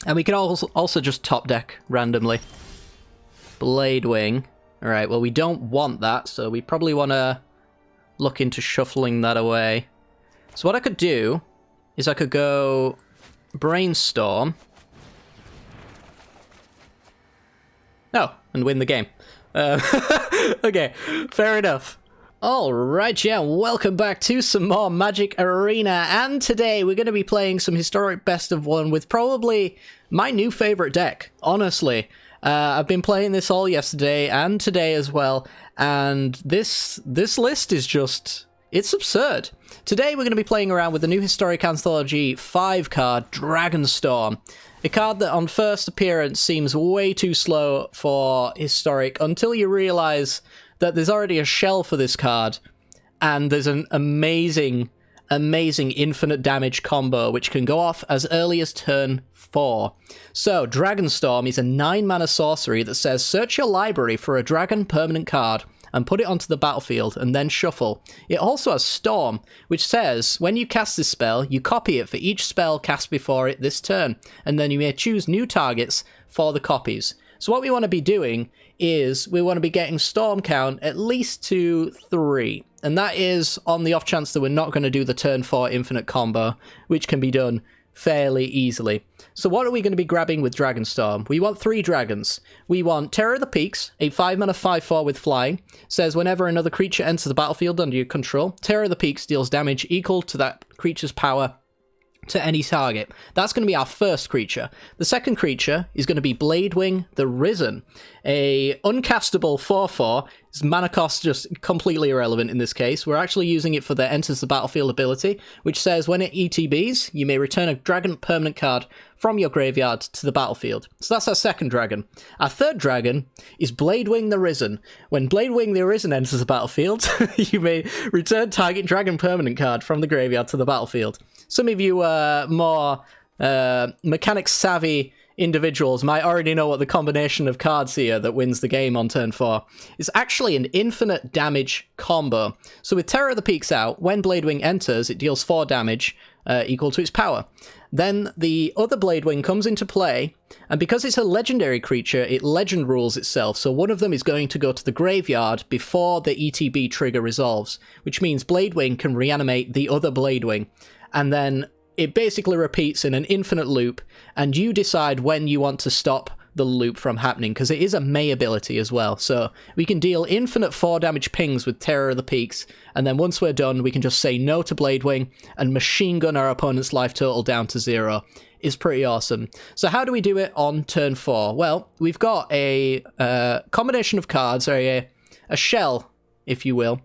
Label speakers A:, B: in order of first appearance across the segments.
A: And we can also just top deck randomly. Blade Wing. Alright, well we don't want that, so we probably want to look into shuffling that away. So what I could do is I could go Brainstorm. Oh, and win the game. Okay, fair enough. Alright, yeah, welcome back to some more Magic Arena, and today we're going to be playing some historic best of one with probably my new favourite deck, honestly. I've been playing this all yesterday and today as well, and this list is just... it's absurd. Today we're going to be playing around with the new Historic Anthology 5-card Dragonstorm. A card that on first appearance seems way too slow for Historic until you realise that there's already a shell for this card, and there's an amazing infinite damage combo which can go off as early as turn 4. So, Dragonstorm is a 9-mana sorcery that says search your library for a dragon permanent card and put it onto the battlefield and then shuffle. It also has Storm, which says when you cast this spell, you copy it for each spell cast before it this turn, and then you may choose new targets for the copies. So what we want to be doing is we want to be getting Storm count at least to 3. And that is on the off chance that we're not going to do the turn 4 infinite combo, which can be done fairly easily. So what are we going to be grabbing with Dragonstorm? We want 3 dragons. We want Terror of the Peaks, a 5-mana 5/4 with flying. Says whenever another creature enters the battlefield under your control, Terror of the Peaks deals damage equal to that creature's power to any target. That's going to be our first creature. The second creature is going to be Bladewing the Risen, a uncastable 4/4. Its mana cost just completely irrelevant in this case. We're actually using it for the enters the battlefield ability, which says when it ETBs, you may return a dragon permanent card from your graveyard to the battlefield. So that's our second dragon. Our third dragon is Bladewing the Risen. When Bladewing the Risen enters the battlefield, you may return target dragon permanent card from the graveyard to the battlefield. Some of you more mechanics savvy individuals might already know what the combination of cards here that wins the game on turn 4 is actually an infinite damage combo. So with Terror of the Peaks out, when Bladewing enters, it deals 4 damage equal to its power. Then the other Bladewing comes into play, and because it's a legendary creature, it legend rules itself, so one of them is going to go to the graveyard before the ETB trigger resolves, which means Bladewing can reanimate the other Bladewing, and then it basically repeats in an infinite loop, and you decide when you want to stop the loop from happening, because it is a May ability as well. So we can deal infinite 4 damage pings with Terror of the Peaks, and then once we're done, we can just say no to Bladewing and machine gun our opponent's life total down to 0. Is pretty awesome. So how do we do it on turn 4? Well, we've got a combination of cards, or a shell, if you will,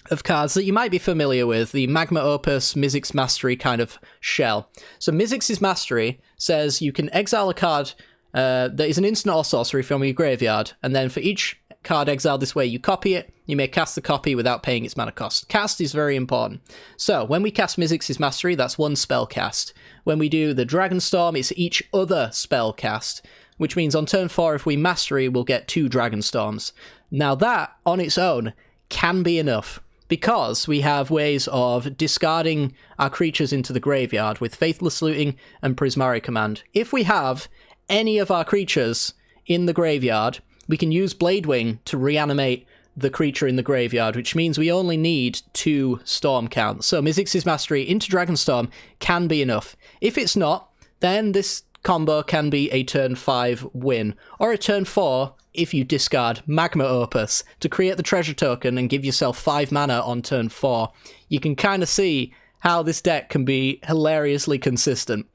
A: of cards that you might be familiar with, the Magma Opus, Mizzix's Mastery kind of shell. So Mizzix's Mastery says you can exile a card that is an instant or sorcery from your graveyard, and then for each card exiled this way, you copy it. You may cast the copy without paying its mana cost. Cast is very important. So when we cast Mizzix's Mastery, that's 1 spell cast. When we do the Dragonstorm, it's each other spell cast, which means on turn 4, if we Mastery, we'll get 2 Dragonstorms. Now that, on its own, can be enough, because we have ways of discarding our creatures into the graveyard with Faithless Looting and Prismari Command. If we have any of our creatures in the graveyard, we can use Bladewing to reanimate the creature in the graveyard, which means we only need 2 Storm counts. So Mizzix's Mastery into Dragonstorm can be enough. If it's not, then this combo can be a turn 5 win, or a turn 4 if you discard Magma Opus to create the treasure token and give yourself 5 mana on turn 4. You can kind of see how this deck can be hilariously consistent,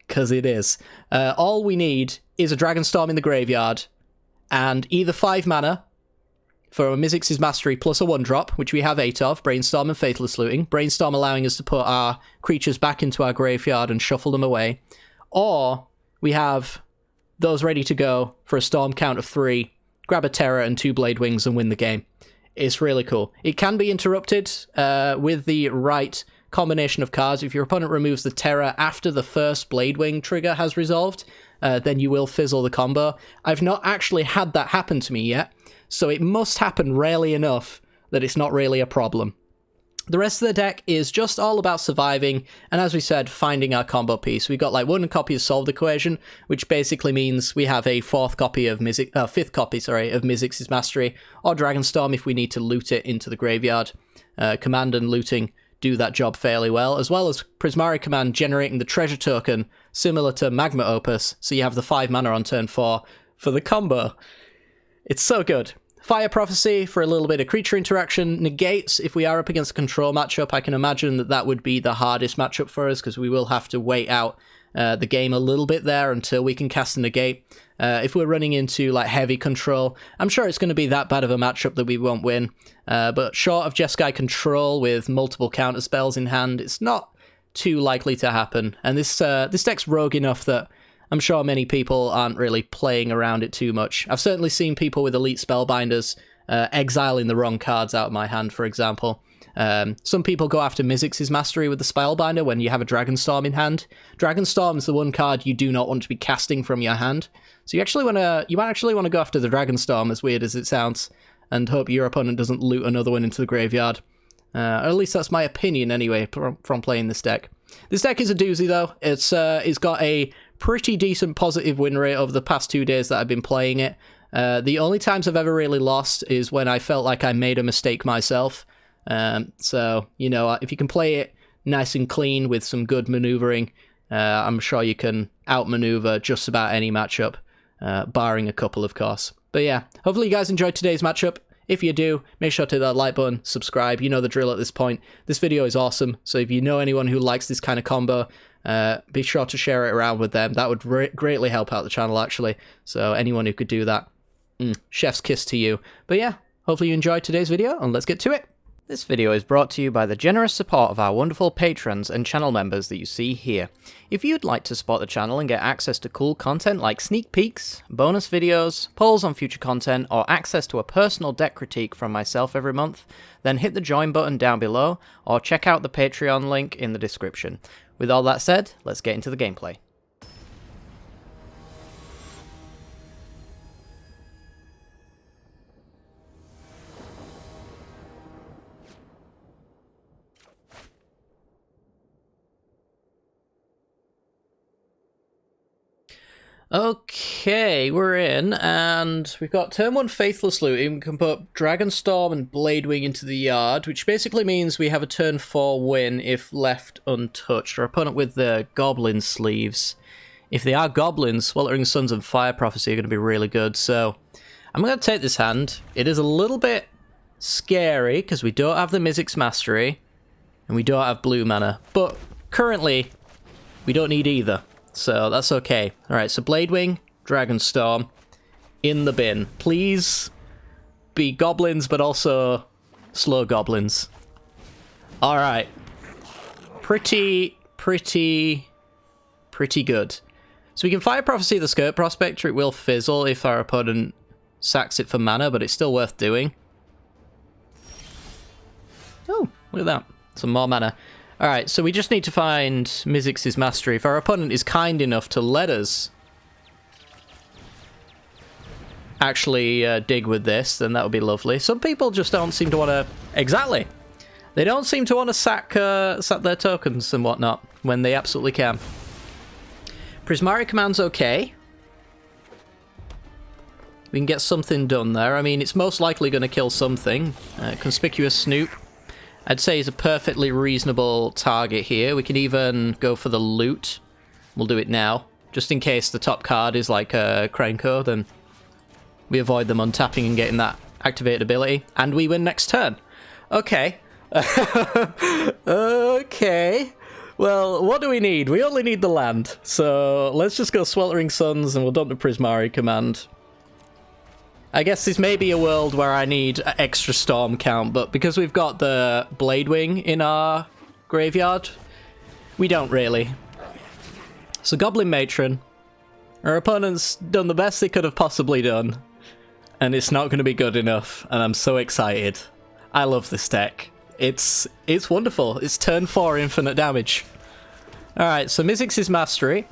A: because it is. All we need is a Dragonstorm in the graveyard, and either 5 mana for a Mizzix's Mastery plus a 1-drop, which we have 8 of, Brainstorm and Faithless Looting. Brainstorm allowing us to put our creatures back into our graveyard and shuffle them away. Or we have those ready to go for a Storm count of 3, grab a Terror and 2 Bladewings and win the game. It's really cool. It can be interrupted with the right combination of cards. If your opponent removes the Terror after the first Bladewing trigger has resolved, then you will fizzle the combo. I've not actually had that happen to me yet, so it must happen rarely enough that it's not really a problem. The rest of the deck is just all about surviving, and as we said, finding our combo piece. We've got like one copy of Solved Equation, which basically means we have a fifth copy of Mizzix's Mastery, or Dragonstorm if we need to loot it into the graveyard. Command and looting do that job fairly well as Prismari Command generating the treasure token, similar to Magma Opus, so you have the 5 mana on turn 4 for the combo. It's so good. Fire Prophecy for a little bit of creature interaction. Negates, if we are up against a control matchup, I can imagine that that would be the hardest matchup for us, because we will have to wait out the game a little bit there until we can cast a negate. If we're running into like heavy control, I'm sure it's going to be that bad of a matchup that we won't win. But short of Jeskai control with multiple counter spells in hand, it's not too likely to happen. And this deck's rogue enough that I'm sure many people aren't really playing around it too much. I've certainly seen people with Elite Spellbinders exiling the wrong cards out of my hand, for example. Some people go after Mizzix's Mastery with the Spellbinder when you have a Dragonstorm in hand. Dragonstorm is the one card you do not want to be casting from your hand. So you actually want to go after the Dragonstorm, as weird as it sounds, and hope your opponent doesn't loot another one into the graveyard. Or at least that's my opinion anyway from playing this deck. This deck is a doozy though. It's got a pretty decent positive win rate over the past 2 days that I've been playing it. The only times I've ever really lost is when I felt like I made a mistake myself. So, you know, if you can play it nice and clean with some good maneuvering, I'm sure you can outmaneuver just about any matchup, barring a couple, of course. But yeah, hopefully you guys enjoyed today's matchup. If you do, make sure to hit that like button, subscribe. You know the drill at this point. This video is awesome, so if you know anyone who likes this kind of combo, be sure to share it around with them. That would greatly help out the channel, actually. So anyone who could do that, chef's kiss to you. But yeah, hopefully you enjoyed today's video, and let's get to it. This video is brought to you by the generous support of our wonderful patrons and channel members that you see here. If you'd like to support the channel and get access to cool content like sneak peeks, bonus videos, polls on future content, or access to a personal deck critique from myself every month, then hit the join button down below, or check out the Patreon link in the description. With all that said, let's get into the gameplay. Okay, we're in, and we've got turn 1 Faithless Looting. We can put Dragonstorm and Bladewing into the yard, which basically means we have a turn 4 win if left untouched. Our opponent with the Goblin Sleeves. If they are Goblins, Sweltering Suns and Fire Prophecy are going to be really good, so I'm going to take this hand. It is a little bit scary, because we don't have the Mizzix's Mastery, and we don't have blue mana, but currently, we don't need either. So that's okay. Alright, so Bladewing, Dragonstorm, in the bin. Please be goblins, but also slow goblins. Alright. Pretty good. So we can Fire Prophecy the Skirt Prospector. It will fizzle if our opponent sacks it for mana, but it's still worth doing. Oh, look at that. Some more mana. Alright, so we just need to find Mizzix's Mastery. If our opponent is kind enough to let us actually dig with this, then that would be lovely. Some people just don't seem to want to... Exactly! They don't seem to want to sack their tokens and whatnot, when they absolutely can. Prismari Command's okay. We can get something done there. I mean, it's most likely going to kill something. Conspicuous Snoop, I'd say, is a perfectly reasonable target here. We can even go for the loot. We'll do it now. Just in case the top card is like a Krenko, then we avoid them untapping and getting that activated ability. And we win next turn. Okay. Okay. Well, what do we need? We only need the land. So let's just go Sweltering Suns and we'll dump the Prismari Command. I guess this may be a world where I need an extra storm count, but because we've got the Bladewing in our graveyard, we don't really. So Goblin Matron, our opponent's done the best they could have possibly done, and it's not going to be good enough, and I'm so excited. I love this deck. It's wonderful. It's turn 4 infinite damage. Alright, so Mizzix's Mastery.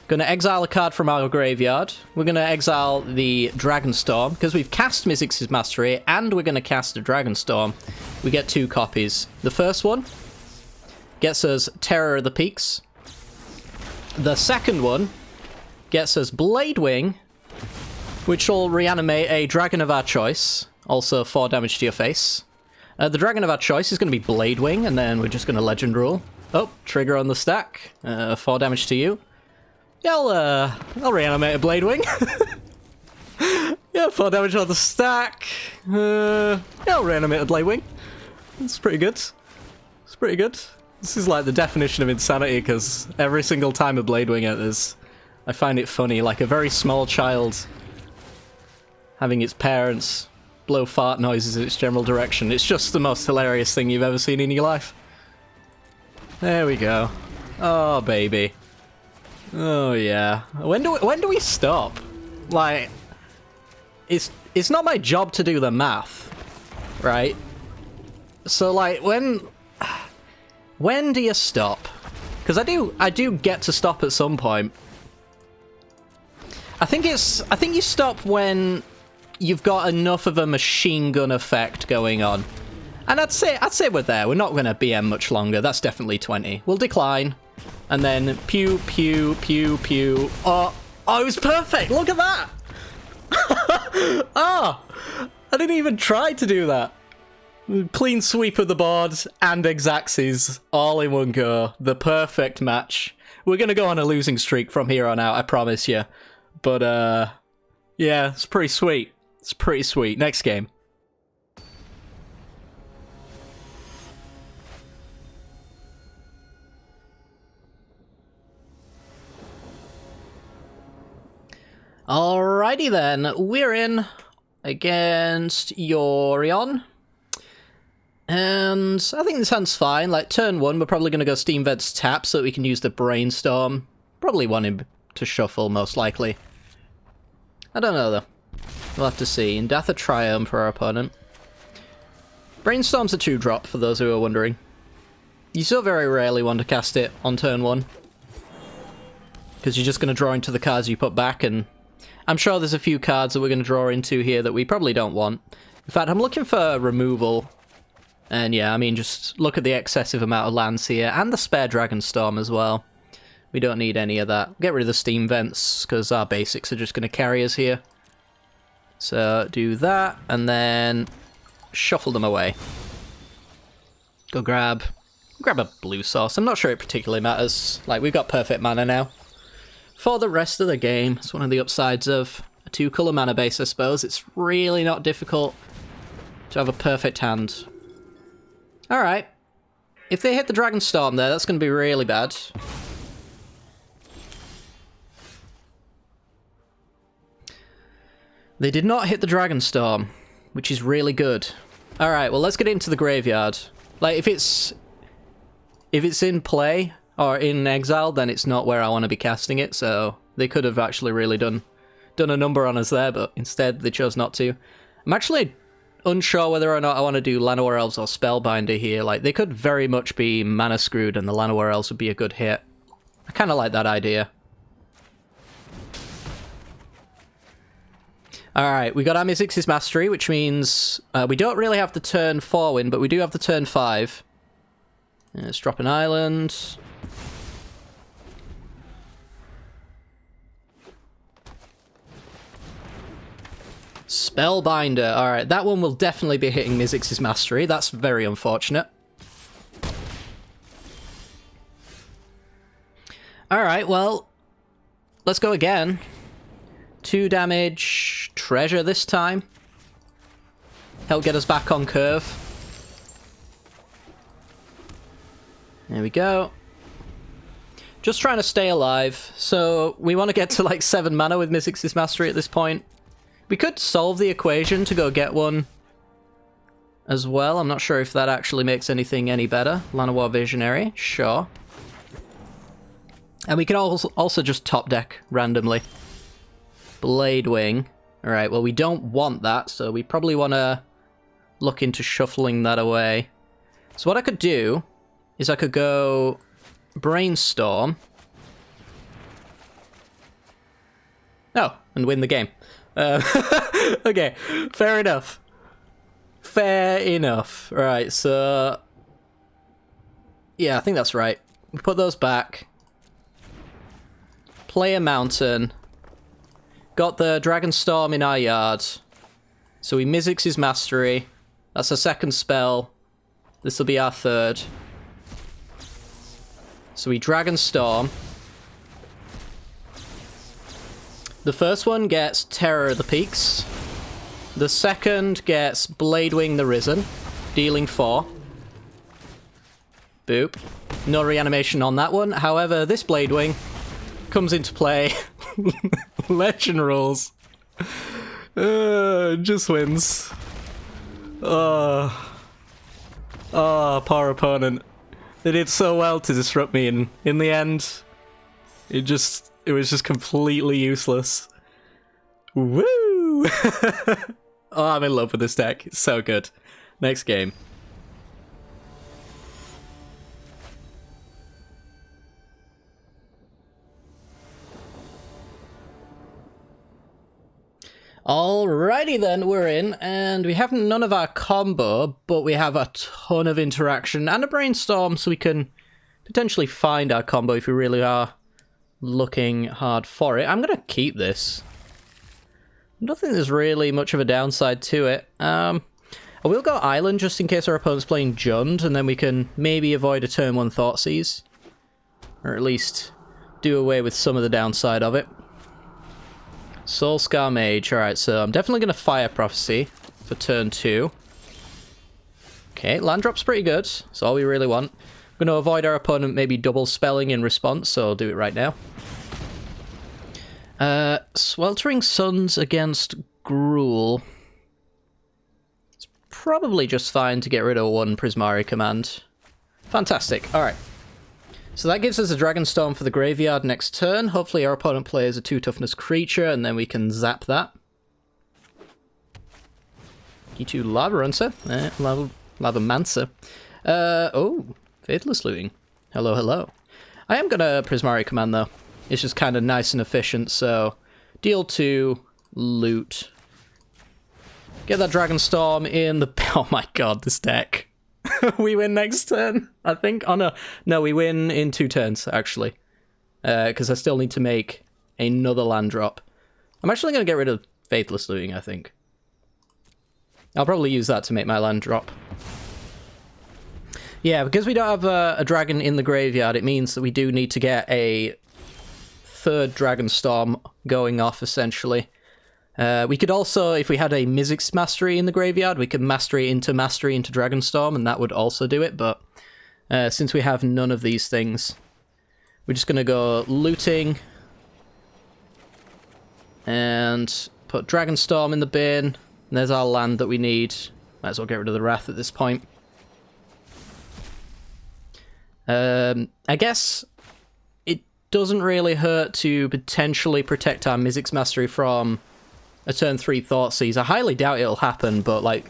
A: Going to exile a card from our graveyard. We're going to exile the Dragonstorm, because we've cast Mizzix's Mastery, and we're going to cast a Dragonstorm. we get 2 copies. The first one gets us Terror of the Peaks. The second one gets us Blade Wing, which will reanimate a dragon of our choice. Also 4 damage to your face. The dragon of our choice is going to be Blade Wing, and then we're just going to Legend Rule. Oh, trigger on the stack. 4 damage to you. Yeah, I'll reanimate a Blade Wing. Yeah, 4 damage on the stack. Yeah, I'll reanimate a Blade Wing. It's pretty good. It's pretty good. This is like the definition of insanity, because every single time a Blade Wing enters, I find it funny, like a very small child having its parents blow fart noises in its general direction. It's just the most hilarious thing you've ever seen in your life. There we go. Oh, baby. Oh, yeah. When do we stop? Like, it's not my job to do the math, right? So, like, when do you stop? Because I do get to stop at some point. I think you stop when you've got enough of a machine gun effect going on. And I'd say we're there. We're not going to BM much longer. That's definitely 20. We'll decline. And then pew, pew, pew, pew. Oh, it was perfect. Look at that. Ah, I didn't even try to do that. Clean sweep of the board and X-axis all in one go. The perfect match. We're going to go on a losing streak from here on out, I promise you. But, yeah, it's pretty sweet. It's pretty sweet. Next game. Alrighty then, we're in against Yorion. And I think this hand's fine. Like, turn 1, we're probably going to go Steam Vents tap so that we can use the Brainstorm. Probably want him to shuffle, most likely. I don't know, though. We'll have to see. And Death of Triumph for our opponent. Brainstorm's a 2-drop, for those who are wondering. You still very rarely want to cast it on turn 1. Because you're just going to draw into the cards you put back, and I'm sure there's a few cards that we're going to draw into here that we probably don't want. In fact, I'm looking for removal. And yeah, I mean, just look at the excessive amount of lands here, and the spare Dragonstorm as well. We don't need any of that. Get rid of the Steam Vents, because our basics are just going to carry us here. So, do that, and then shuffle them away. Go grab a blue source. I'm not sure it particularly matters. Like, we've got perfect mana now. For the rest of the game, it's one of the upsides of a 2-colour mana base, I suppose. It's really not difficult to have a perfect hand. Alright. If they hit the Dragonstorm there, that's going to be really bad. They did not hit the Dragonstorm, which is really good. Alright, well, let's get into the graveyard. Like, if it's in play or in exile, then it's not where I want to be casting it, so they could have actually really done a number on us there, but instead they chose not to. I'm actually unsure whether or not I want to do Llanowar Elves or Spellbinder here. Like, they could very much be mana screwed and the Llanowar Elves would be a good hit. I kind of like that idea. Alright, we got our Mizzix's Mastery, which means we don't really have the turn 4 win, but we do have the turn 5. Let's drop an island. Spellbinder. Alright, that one will definitely be hitting Mizzix's Mastery. That's very unfortunate. Alright, well, let's go again. 2 damage, treasure this time. Help get us back on curve. There we go. Just trying to stay alive. So we want to get to like 7 mana with Mizzix's Mastery at this point. We could solve the equation to go get one as well. I'm not sure if that actually makes anything any better. Llanowar Visionary, sure. And we can also just top deck randomly. Blade Wing. Alright, well, we don't want that, so we probably want to look into shuffling that away. So what I could do is I could go Brainstorm. Oh, and win the game. Okay, fair enough. Fair enough. Right, so... yeah, I think that's right. We put those back. Play a mountain. Got the Dragonstorm in our yard. So he Mizzix his Mastery. That's a second spell. This will be our third. So we Dragonstorm. The first one gets Terror of the Peaks. The second gets Bladewing the Risen, dealing 4. Boop. No reanimation on that one. However, this Bladewing comes into play. Legend rules. Just wins. Oh, poor opponent. They did so well to disrupt me, and in the end, it was just completely useless. Woo! Oh, I'm in love with this deck. It's so good. Next game. Alrighty then, we're in, and we have none of our combo, but we have a ton of interaction and a brainstorm, so we can potentially find our combo if we really are looking hard for it. I'm going to keep this. I don't think there's really much of a downside to it. I will go Island just in case our opponent's playing Jund, and then we can maybe avoid a turn 1 Thoughtseize. Or at least do away with some of the downside of it. Soulscar Mage. Alright, so I'm definitely going to Fire Prophecy for turn 2. Okay, land drop's pretty good. That's all we really want. I'm going to avoid our opponent maybe double spelling in response, so I'll do it right now. Sweltering Suns against Gruul. It's probably just fine to get rid of 1 Prismari command. Fantastic. Alright. So that gives us a Dragonstorm for the graveyard next turn. Hopefully our opponent plays a 2 toughness creature, and then we can zap that. E2 Lavamancer. Lavamancer. Oh, Faithless Looting. Hello, hello. I am gonna Prismari command though. It's just kind of nice and efficient, so deal 2, loot. Get that Dragonstorm in the... oh my god, this deck. We win next turn, I think. Oh no, no, we win in 2 turns, actually. Because I still need to make another land drop. I'm actually going to get rid of Faithless Looting, I think. I'll probably use that to make my land drop. Yeah, because we don't have a dragon in the graveyard, it means that we do need to get a 3rd Dragonstorm going off, essentially. We could also, if we had a Mizzix Mastery in the graveyard, we could Mastery into Dragonstorm, and that would also do it, but since we have none of these things, we're just going to go looting, and put Dragonstorm in the bin, and there's our land that we need. Might as well get rid of the Wrath at this point. I guess it doesn't really hurt to potentially protect our Mizzix Mastery from a turn 3 Thoughtseize. I highly doubt it'll happen, but like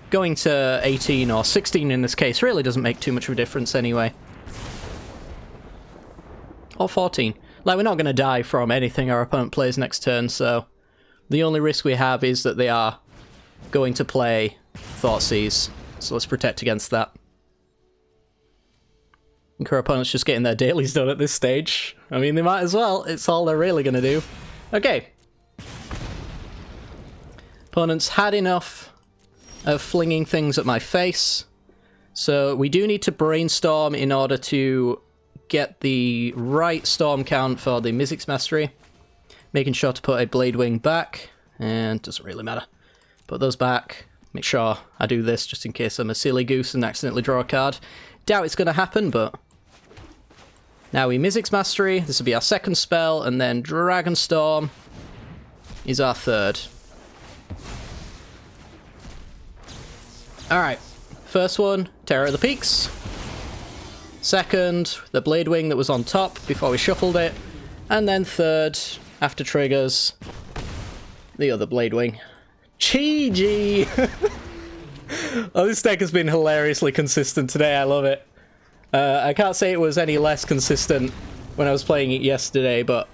A: going to 18 or 16 in this case really doesn't make too much of a difference anyway. Or 14. Like, we're not going to die from anything our opponent plays next turn, so the only risk we have is that they are going to play Thoughtseize. So let's protect against that. I think our opponent's just getting their dailies done at this stage. I mean, they might as well. It's all they're really going to do. Okay. Opponent's had enough of flinging things at my face, so we do need to brainstorm in order to get the right storm count for the Mizzix Mastery. Making sure to put a Bladewing back, and it doesn't really matter. Put those back, make sure I do this just in case I'm a silly goose and accidentally draw a card. Doubt it's going to happen, but... now we Mizzix Mastery, this will be our 2nd spell, and then Dragonstorm is our 3rd. Alright, first one, Terror of the Peaks. Second, the Bladewing that was on top before we shuffled it. And then 3rd, after triggers, the other Bladewing. GG! Oh, this deck has been hilariously consistent today, I love it. I can't say it was any less consistent when I was playing it yesterday, but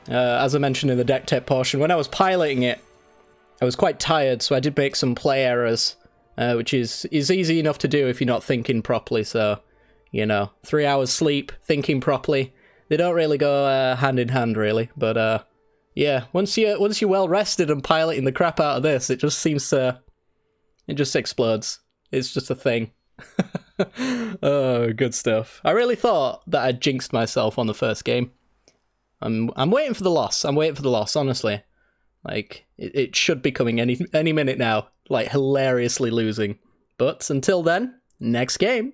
A: as I mentioned in the deck tech portion, when I was piloting it, I was quite tired, so I did make some play errors. which is easy enough to do if you're not thinking properly. So, you know, 3 hours sleep, thinking properly, they don't really go hand in hand, really. But yeah, once you're well rested and piloting the crap out of this, it just seems to, it just explodes. It's just a thing. Oh, good stuff. I really thought that I'd jinxed myself on the first game. I'm waiting for the loss. I'm waiting for the loss, honestly. Like, it should be coming any minute now. Like, hilariously losing. But until then, next game.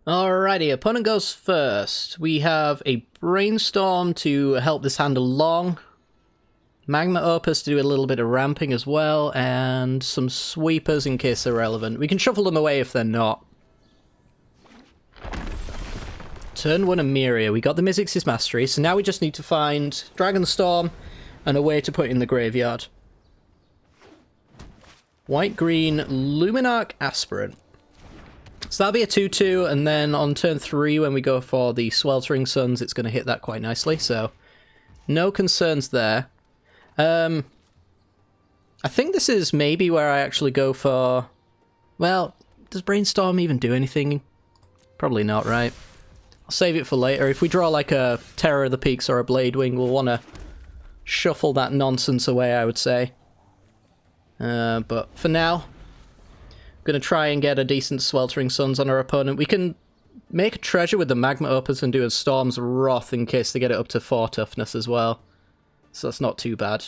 A: Alrighty, opponent goes first. We have a Brainstorm to help this hand along. Magma Opus to do a little bit of ramping as well, and some sweepers in case they're relevant. We can shuffle them away if they're not. Turn 1 Emiria. We got the Mizzix's Mastery, so now we just need to find Dragonstorm and a way to put it in the graveyard. White-green Luminarch Aspirant. So that'll be a 2-2, and then on turn 3 when we go for the Sweltering Suns, it's going to hit that quite nicely, so no concerns there. I think this is maybe where I actually go for... Well, does Brainstorm even do anything? Probably not, right? I'll save it for later. If we draw like a Terror of the Peaks or a Bladewing, we'll want to shuffle that nonsense away, I would say. But for now, I'm going to try and get a decent Sweltering Suns on our opponent. We can make a treasure with the Magma Opus and do a Storm's Wrath in case they get it up to 4 toughness as well. So that's not too bad.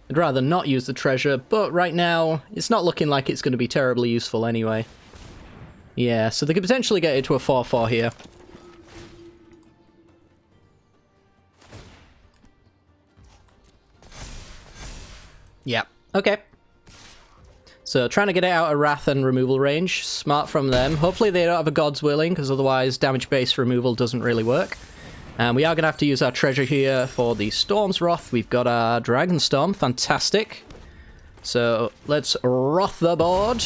A: I'd rather not use the treasure, but right now, it's not looking like it's going to be terribly useful anyway. Yeah, so they could potentially get it to a 4-4 here. Yeah, okay. So trying to get it out of Wrath and removal range. Smart from them. Hopefully they don't have a God's Willing, because otherwise damage-based removal doesn't really work. And we are going to have to use our treasure here for the Storm's Wrath. We've got our Dragonstorm. Fantastic. So let's Wrath the board.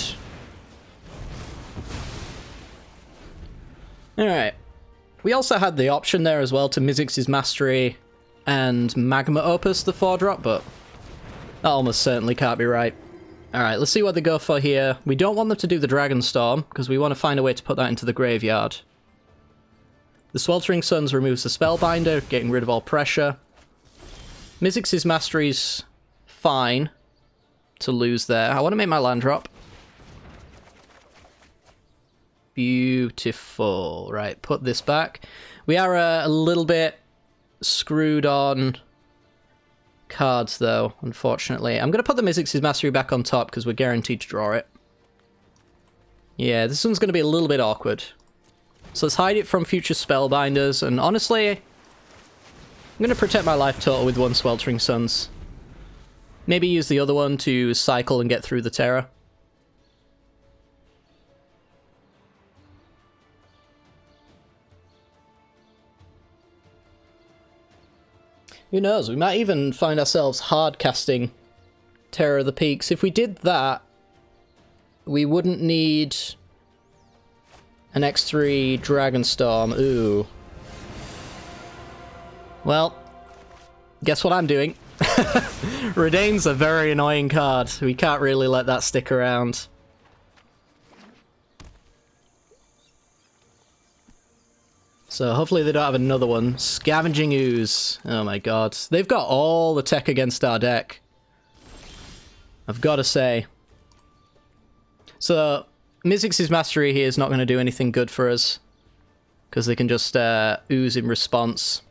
A: Alright. We also had the option there as well to Mizzix's Mastery and Magma Opus, the 4-drop, but that almost certainly can't be right. Alright, let's see what they go for here. We don't want them to do the Dragonstorm, because we want to find a way to put that into the graveyard. The Sweltering Suns removes the Spellbinder, getting rid of all pressure. Mizzix's Mastery's fine to lose there. I want to make my land drop. Beautiful. Right, put this back. We are a little bit screwed on cards, though, unfortunately. I'm going to put the Mizzix's Mastery back on top because we're guaranteed to draw it. Yeah, this one's going to be a little bit awkward. So let's hide it from future Spellbinders, and honestly, I'm going to protect my life total with one Sweltering Suns. Maybe use the other one to cycle and get through the Terror. Who knows, we might even find ourselves hard casting Terror of the Peaks. If we did that, we wouldn't need an X3 Dragonstorm. Ooh. Well, guess what I'm doing? Redain's a very annoying card. We can't really let that stick around. So hopefully they don't have another one. Scavenging Ooze. Oh my god. They've got all the tech against our deck. I've got to say. So Mizzix's Mastery here is not going to do anything good for us, because they can just ooze in response.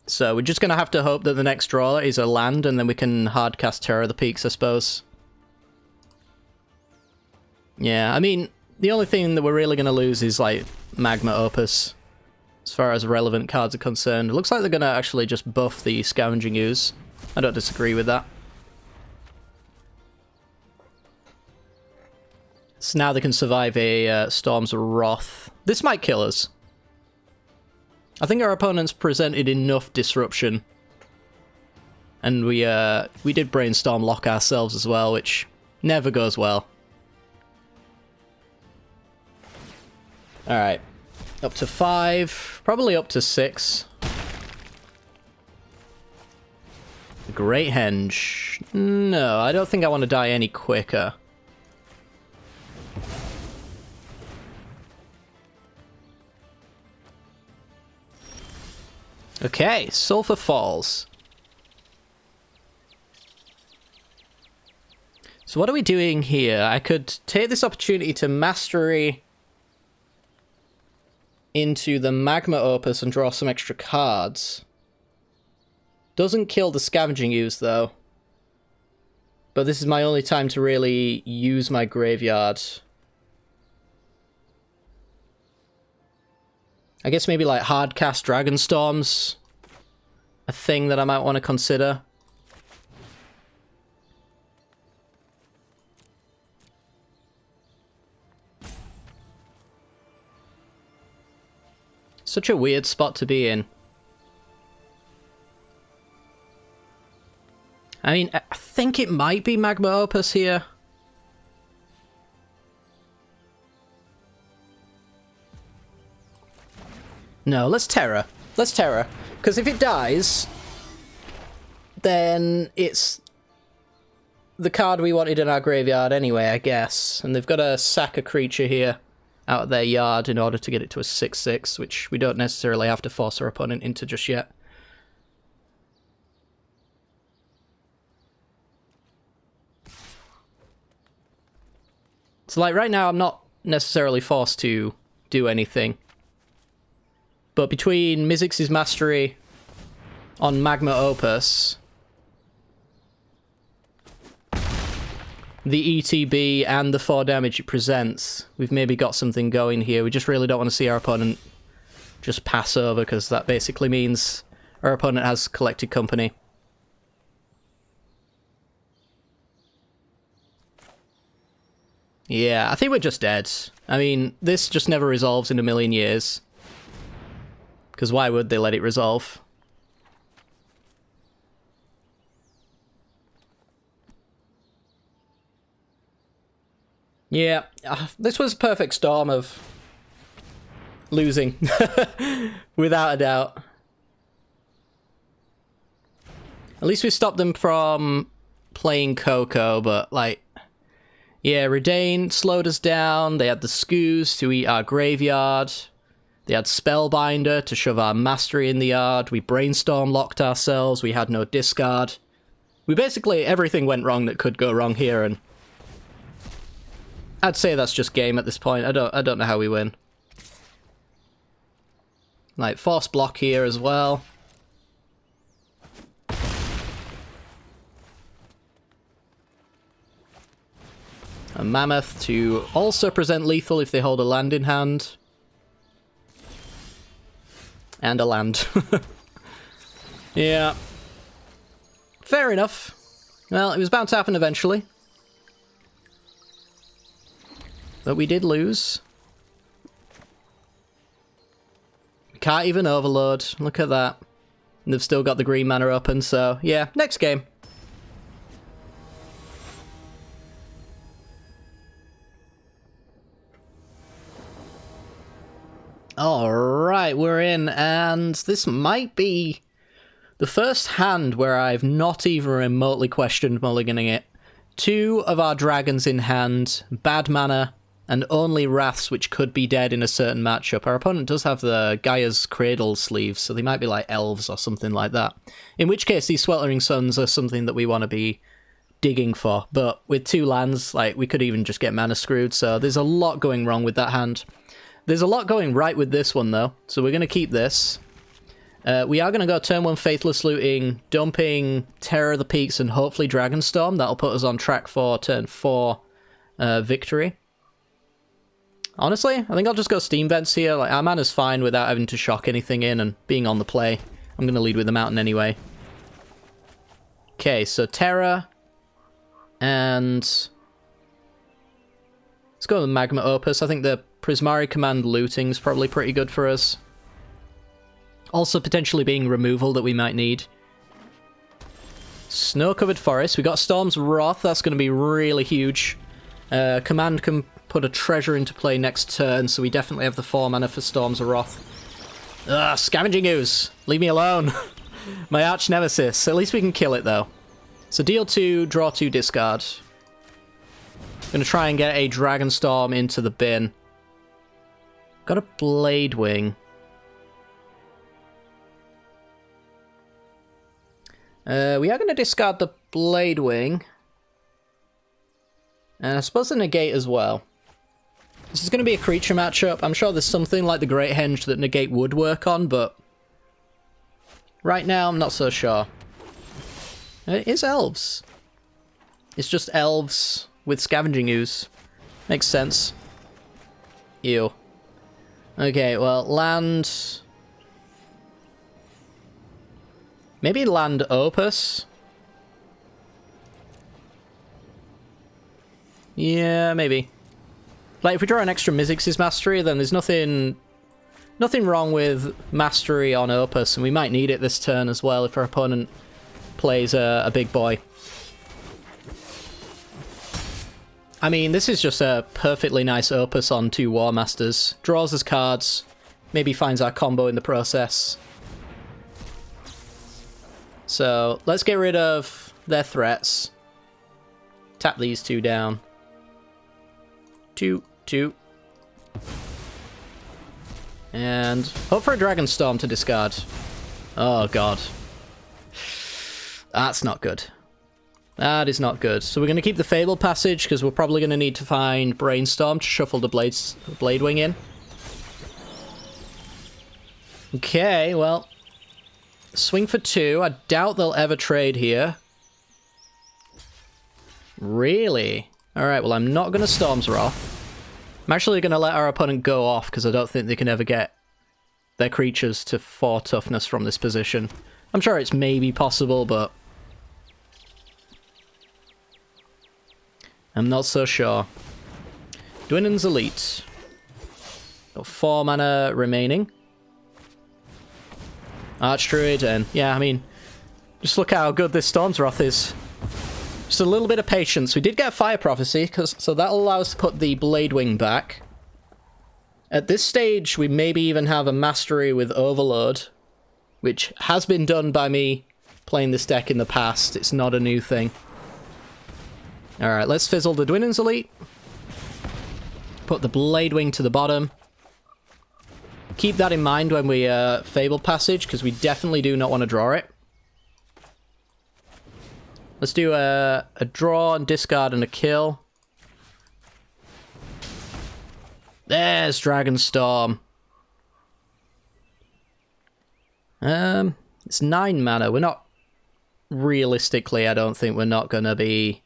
A: So we're just going to have to hope that the next draw is a land, and then we can hardcast Terror of the Peaks, I suppose. Yeah, I mean, the only thing that we're really going to lose is, like, Magma Opus, as far as relevant cards are concerned. It looks like they're going to actually just buff the Scavenging Ooze. I don't disagree with that. So now they can survive a Storm's Wrath. This might kill us. I think our opponents presented enough disruption. And we did Brainstorm lock ourselves as well, which never goes well. Alright. Up to 5. Probably up to 6. Great Henge. No, I don't think I want to die any quicker. Okay, Sulphur Falls. So what are we doing here? I could take this opportunity to mastery into the Magma Opus and draw some extra cards. Doesn't kill the Scavenging Ooze, though. But this is my only time to really use my graveyard. I guess maybe like hardcast Dragonstorm's a thing that I might want to consider. Such a weird spot to be in. I mean, I think it might be Magma Opus here. No, let's Terror. Let's Terror. Because if it dies, then it's the card we wanted in our graveyard anyway, I guess. And they've got to sack a creature here out of their yard in order to get it to a 6/6, which we don't necessarily have to force our opponent into just yet. So like right now I'm not necessarily forced to do anything. But between Mizzix's Mastery on Magma Opus, the ETB and the 4 damage it presents, we've maybe got something going here. We just really don't want to see our opponent just pass over, because that basically means our opponent has collected company. Yeah, I think we're just dead. I mean, this just never resolves in a million years. Because why would they let it resolve? Yeah, this was a perfect storm of losing, without a doubt. At least we stopped them from playing Coco, but like, yeah, Redain slowed us down. They had the Skoos to eat our graveyard. They had Spellbinder to shove our Mastery in the yard. We Brainstorm locked ourselves. We had no discard. We basically, everything went wrong that could go wrong here, and I'd say that's just game at this point. I don't know how we win. Like, force block here as well. A Mammoth to also present lethal if they hold a land in hand. And a land. Yeah. Fair enough. Well, it was bound to happen eventually. But we did lose. We can't even overload. Look at that. And they've still got the green mana open, so yeah, next game. Alright, we're in, and this might be the first hand where I've not even remotely questioned mulliganing it. 2 of our dragons in hand, bad mana, and only Wraths which could be dead in a certain matchup. Our opponent does have the Gaia's Cradle sleeves, so they might be like elves or something like that. In which case, these Sweltering Suns are something that we want to be digging for. But with 2 lands, like, we could even just get mana screwed, so there's a lot going wrong with that hand. There's a lot going right with this one, though, so we're going to keep this. We are going to go turn 1 Faithless Looting, dumping Terror of the Peaks and hopefully Dragonstorm. That'll put us on track for turn 4 victory. Honestly, I think I'll just go Steam Vents here. Like, our mana's fine without having to shock anything in and being on the play. I'm going to lead with the Mountain anyway. Okay, so Terror. And let's go with Magma Opus. I think the Prismari Command looting's probably pretty good for us. Also potentially being removal that we might need. Snow-covered forest. We got Storm's Wrath. That's going to be really huge. Command put a treasure into play next turn, so we definitely have the 4 mana for Storms of Wrath. Ugh, Scavenging Ooze! Leave me alone! My arch nemesis. At least we can kill it, though. So deal 2, draw 2, discard. Gonna try and get a Dragonstorm into the bin. Got a Blade Wing. We are going to discard the Blade Wing. And I suppose the Negate as well. This is going to be a creature matchup. I'm sure there's something like the Great Henge that Negate would work on, but right now I'm not so sure. It is Elves. It's just Elves with Scavenging Ooze. Makes sense. Ew. Okay, well, land... Maybe land Opus? Yeah, maybe. Like, if we draw an extra Mizzix's Mastery, then there's nothing wrong with Mastery on Opus, and we might need it this turn as well if our opponent plays a big boy. I mean, this is just a perfectly nice Opus on 2 War Masters. Draws us cards, maybe finds our combo in the process. So, let's get rid of their threats. Tap these 2 down. 2, 2. And hope for a Dragonstorm to discard. Oh god. That's not good. That is not good. So we're going to keep the Fable Passage, because we're probably going to need to find Brainstorm to shuffle the Blade Wing in. Okay, well... Swing for 2. I doubt they'll ever trade here. Really? Alright, well, I'm not going to Storm's Wrath. I'm actually going to let our opponent go off, because I don't think they can ever get their creatures to 4 toughness from this position. I'm sure it's maybe possible, but I'm not so sure. Dwinen's Elite. Got 4 mana remaining. Archdruid, and yeah, I mean, just look how good this Storm's Wrath is. Just a little bit of patience. We did get a Fire Prophecy, so that'll allow us to put the Blade Wing back. At this stage, we maybe even have a Mastery with Overload, which has been done by me playing this deck in the past. It's not a new thing. Alright, let's fizzle the Dwinen's Elite. Put the Blade Wing to the bottom. Keep that in mind when we Fable Passage, because we definitely do not want to draw it. Let's do a draw and discard and a kill. There's Dragonstorm. It's 9 mana. We're not... Realistically, I don't think we're not going to be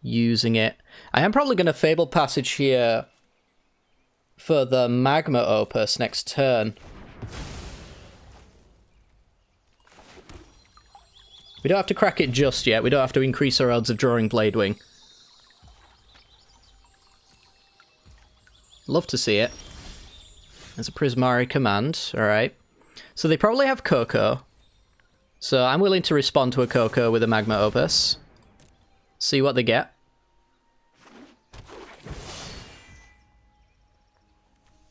A: using it. I am probably going to Fable Passage here for the Magma Opus next turn. We don't have to crack it just yet. We don't have to increase our odds of drawing Blade Wing. Love to see it. There's a Prismari command. Alright. So they probably have Coco. So I'm willing to respond to a Coco with a Magma Opus. See what they get.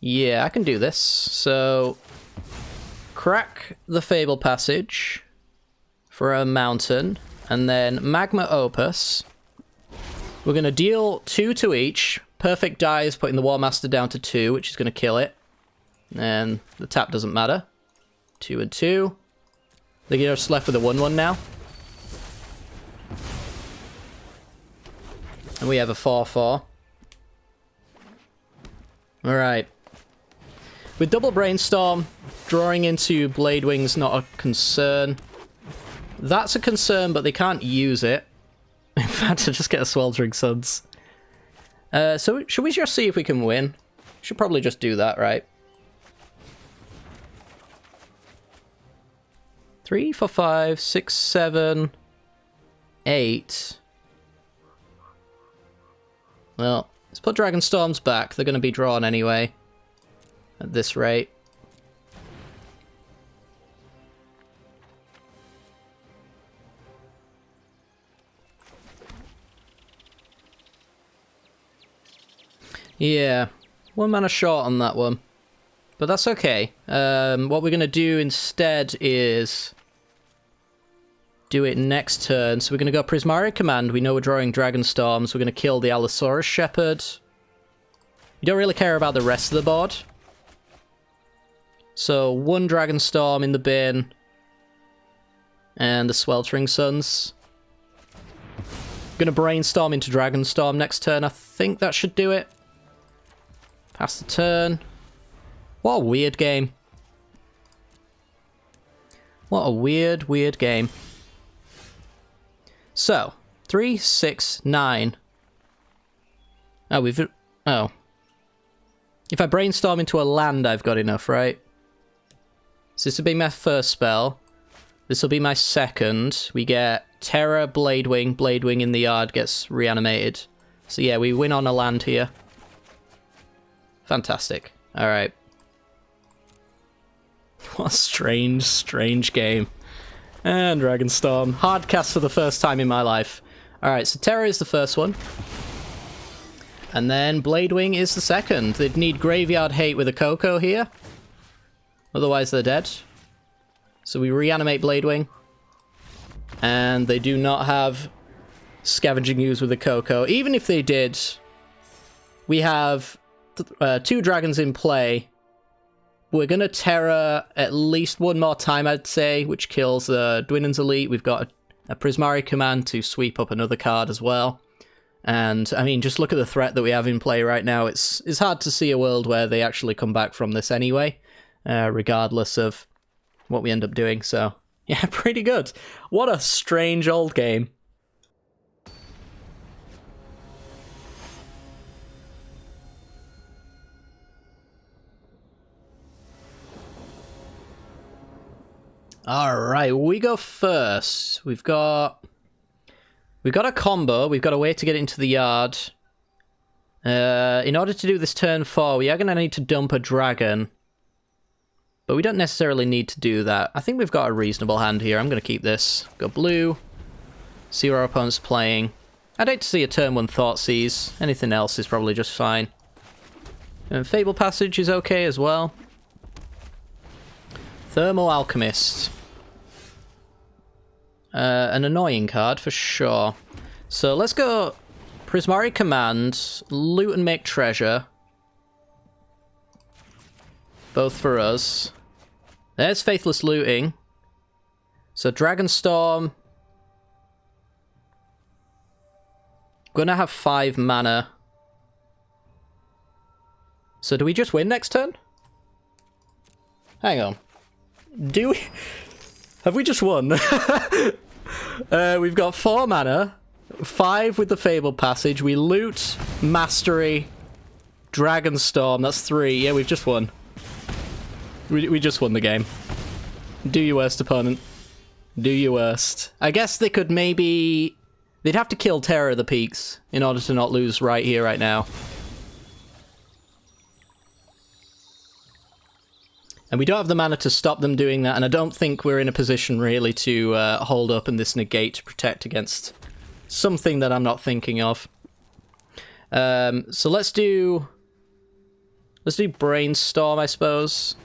A: Yeah, I can do this. So, crack the Fable Passage for a mountain, and then Magma Opus. We're going to deal 2 to each. Perfect dies, putting the War Master down to 2, which is going to kill it. And the tap doesn't matter. 2 and 2. They're just left with a 1/1 now. And we have a 4/4. Alright. With double Brainstorm, drawing into Blade Wing's not a concern. That's a concern, but they can't use it. In fact, I just get a Sweltering Suns. So should we just see if we can win? Should probably just do that, right? 3, 4, 5, 6, 7, 8. Well, let's put Dragonstorms back. They're going to be drawn anyway. At this rate. Yeah, 1 mana short on that one. But that's okay. What we're going to do instead is do it next turn. So we're going to go Prismari Command. We know we're drawing Dragonstorm, so we're going to kill the Allosaurus Shepherd. We don't really care about the rest of the board. So 1 Dragonstorm in the bin. And the Sweltering Suns. Going to Brainstorm into Dragonstorm next turn. I think that should do it. Pass the turn. What a weird game. What a weird, weird game. So, 3, 6, 9. Oh, we've... Oh. If I Brainstorm into a land, I've got enough, right? So this will be my first spell. This will be my second. We get Terror, Bladewing. Bladewing in the yard gets reanimated. So yeah, we win on a land here. Fantastic. Alright. What a strange, strange game. And Dragonstorm. Hard cast for the first time in my life. Alright, so Terror is the first one. And then Bladewing is the second. They'd need Graveyard Hate with a Coco here. Otherwise they're dead. So we reanimate Bladewing. And they do not have Scavenging Ooze with a Coco. Even if they did, we have 2 dragons in play. We're going to Terror at least 1 more time, I'd say, which kills Dwinnan's Elite. We've got a Prismari Command to sweep up another card as well. And, I mean, just look at the threat that we have in play right now. It's hard to see a world where they actually come back from this anyway, regardless of what we end up doing. So, yeah, pretty good. What a strange old game. Alright, we go first. We've got a combo. We've got a way to get it into the yard. In order to do this turn 4, we are going to need to dump a dragon. But we don't necessarily need to do that. I think we've got a reasonable hand here. I'm going to keep this. Go blue. See what our opponent's playing. I'd hate to see a turn 1 Thoughtseize. Anything else is probably just fine. And Fable Passage is okay as well. Thermal Alchemist. An annoying card for sure. So let's go Prismari Command, loot and make treasure. Both for us. There's Faithless Looting. So Dragonstorm. Gonna have 5 mana. So do we just win next turn? Hang on. Do we... Have we just won? We've got 4 mana, 5 with the Fable Passage. We loot, Mastery, Dragonstorm. That's 3. Yeah, we've just won. We just won the game. Do your worst, opponent. Do your worst. I guess they could maybe... They'd have to kill Terror of the Peaks in order to not lose right here, right now. And we don't have the mana to stop them doing that, and I don't think we're in a position really to hold up in this negate to protect against something that I'm not thinking of. So let's do Brainstorm, I suppose.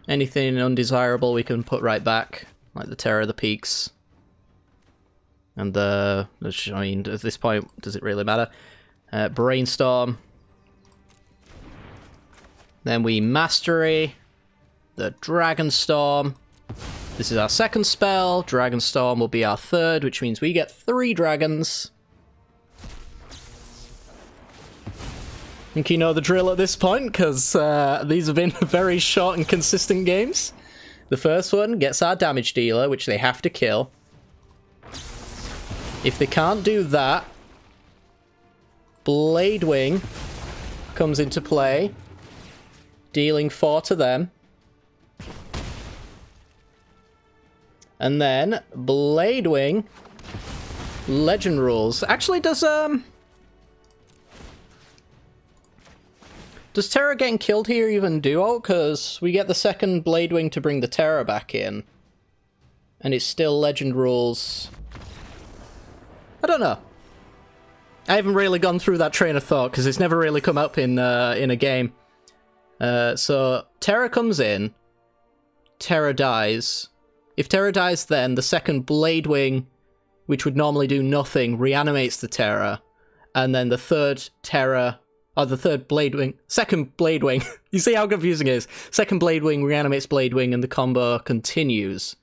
A: Anything undesirable we can put right back, like the Terror of the Peaks. And I mean, at this point, does it really matter? Brainstorm. Then we Mastery. The Dragonstorm. This is our second spell. Dragonstorm will be our third, which means we get 3 dragons. I think you know the drill at this point, because these have been very short and consistent games. The first one gets our damage dealer, which they have to kill. If they can't do that, Bladewing comes into play, dealing 4 to them. And then Bladewing Legend Rules. Actually, does Terror getting killed here even do? Because we get the second Bladewing to bring the Terror back in. And it's still Legend Rules. I don't know. I haven't really gone through that train of thought because it's never really come up in a game. So Terra comes in, Terra dies. If Terra dies, then the second Bladewing, which would normally do nothing, reanimates the Terra, and then the third Terra, or the third Bladewing, second Bladewing. You see how confusing it is? Second Bladewing reanimates Bladewing, and the combo continues.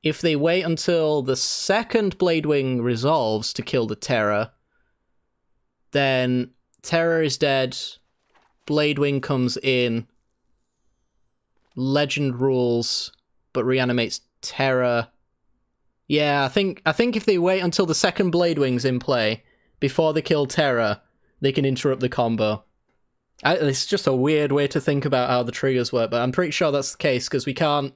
A: If they wait until the second Bladewing resolves to kill the Terra, then Terra is dead, Bladewing comes in, Legend rules, but reanimates Terra. Yeah, I think if they wait until the second Bladewing's in play, before they kill Terra, they can interrupt the combo. It's just a weird way to think about how the triggers work, but I'm pretty sure that's the case, because we can't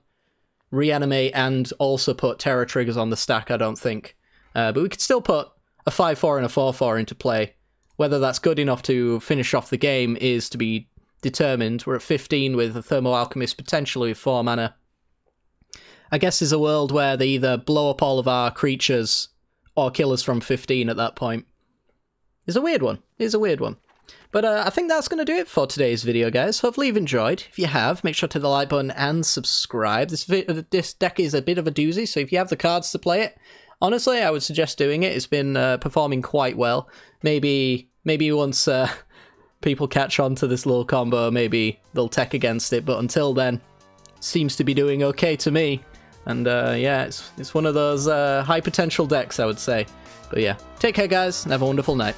A: reanimate and also put Terra triggers on the stack, I don't think. But we could still put a 5-4 and a 4-4 into play. Whether that's good enough to finish off the game is to be determined. We're at 15 with a Thermal Alchemist, potentially with 4 mana. I guess there's a world where they either blow up all of our creatures or kill us from 15 at that point. It's a weird one. It's a weird one. But I think that's going to do it for today's video, guys. Hopefully you've enjoyed. If you have, make sure to hit the like button and subscribe. This deck is a bit of a doozy, so if you have the cards to play it, honestly, I would suggest doing it. It's been performing quite well. Maybe once people catch on to this little combo, maybe they'll tech against it. But until then, seems to be doing okay to me. And yeah, it's one of those high potential decks, I would say. But yeah, take care, guys, and have a wonderful night.